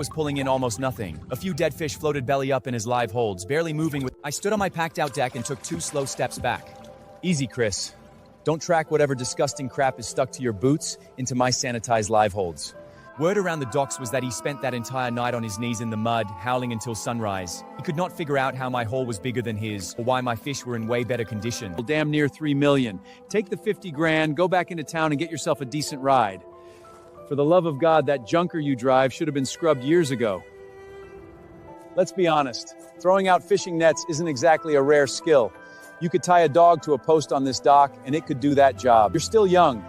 was pulling in almost nothing. A few dead fish floated belly up in his live holds, barely moving with. I stood on my packed out deck and took 2 slow steps back. Easy, Chris. Don't track whatever disgusting crap is stuck to your boots into my sanitized live holds. Word around the docks was that he spent that entire night on his knees in the mud, howling until sunrise. He could not figure out how my hole was bigger than his, or why my fish were in way better condition. Well, damn near 3 million. Take the 50 grand, go back into town and get yourself a decent ride. For the love of God, that junker you drive should have been scrubbed years ago. Let's be honest, throwing out fishing nets isn't exactly a rare skill. You could tie a dog to a post on this dock and it could do that job. You're still young.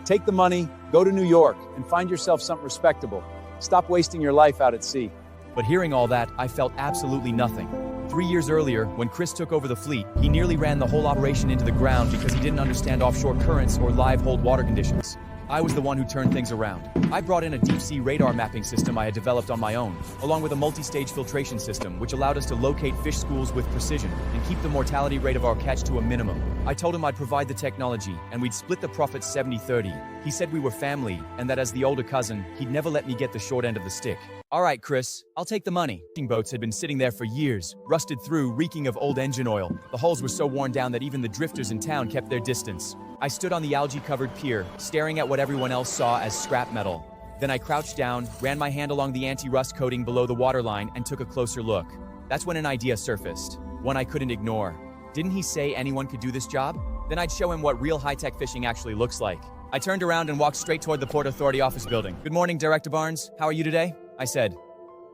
Take the money, go to New York, and find yourself something respectable. Stop wasting your life out at sea. But hearing all that, I felt absolutely nothing. 3 years earlier, when Chris took over the fleet, he nearly ran the whole operation into the ground because he didn't understand offshore currents or live hold water conditions. I was the one who turned things around. I brought in a deep-sea radar mapping system I had developed on my own, along with a multi-stage filtration system which allowed us to locate fish schools with precision and keep the mortality rate of our catch to a minimum. I told him I'd provide the technology and we'd split the profits 70-30. He said we were family and that as the older cousin, he'd never let me get the short end of the stick. All right, Chris, I'll take the money. Fishing boats had been sitting there for years, rusted through, reeking of old engine oil. The hulls were so worn down that even the drifters in town kept their distance. I stood on the algae-covered pier, staring at what everyone else saw as scrap metal. Then I crouched down, ran my hand along the anti-rust coating below the waterline, and took a closer look. That's when an idea surfaced, one I couldn't ignore. Didn't he say anyone could do this job? Then I'd show him what real high-tech fishing actually looks like. I turned around and walked straight toward the Port Authority office building. Good morning, Director Barnes. How are you today? I said.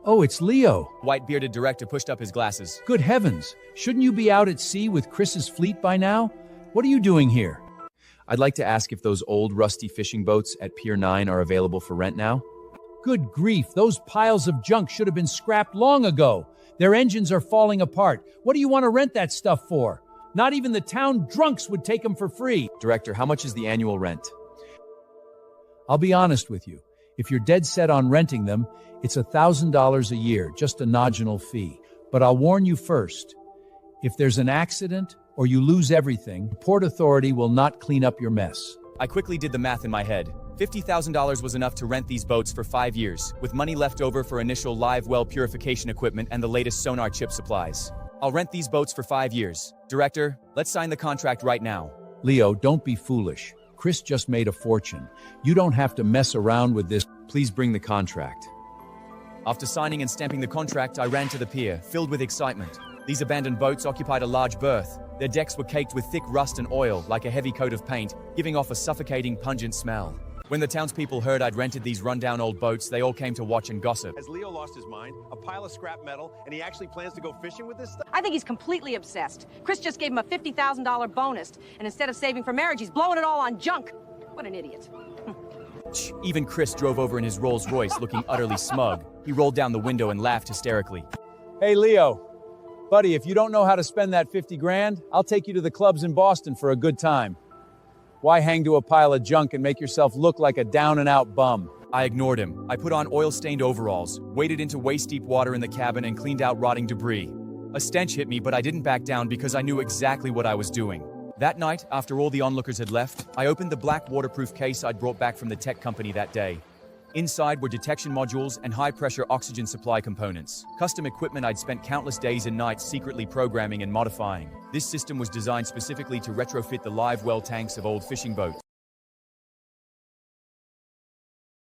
Oh, it's Leo. White-bearded director pushed up his glasses. Good heavens. Shouldn't you be out at sea with Chris's fleet by now? What are you doing here? I'd like to ask if those old, rusty fishing boats at Pier 9 are available for rent now? Good grief, those piles of junk should have been scrapped long ago. Their engines are falling apart. What do you want to rent that stuff for? Not even the town drunks would take them for free. Director, how much is the annual rent? I'll be honest with you. If you're dead set on renting them, it's $1,000 a year, just a nominal fee. But I'll warn you first. If there's an accident, or you lose everything, the Port Authority will not clean up your mess. I quickly did the math in my head. $50,000 was enough to rent these boats for 5 years, with money left over for initial live well purification equipment and the latest sonar chip supplies. I'll rent these boats for 5 years. Director, let's sign the contract right now. Leo, don't be foolish. Chris just made a fortune. You don't have to mess around with this. Please bring the contract. After signing and stamping the contract, I ran to the pier, filled with excitement. These abandoned boats occupied a large berth. Their decks were caked with thick rust and oil, like a heavy coat of paint, giving off a suffocating, pungent smell. When the townspeople heard I'd rented these rundown old boats, they all came to watch and gossip. Has Leo lost his mind? A pile of scrap metal, and he actually plans to go fishing with this stuff? I think he's completely obsessed. Chris just gave him a $50,000 bonus, and instead of saving for marriage, he's blowing it all on junk. What an idiot. Even Chris drove over in his Rolls Royce, looking utterly smug. He rolled down the window and laughed hysterically. Hey, Leo. Buddy, if you don't know how to spend that 50 grand, I'll take you to the clubs in Boston for a good time. Why hang to a pile of junk and make yourself look like a down-and-out bum? I ignored him. I put on oil-stained overalls, waded into waist-deep water in the cabin, and cleaned out rotting debris. A stench hit me, but I didn't back down because I knew exactly what I was doing. That night, after all the onlookers had left, I opened the black waterproof case I'd brought back from the tech company that day. Inside were detection modules and high-pressure oxygen supply components, custom equipment I'd spent countless days and nights secretly programming and modifying. This system was designed specifically to retrofit the live well tanks of old fishing boats.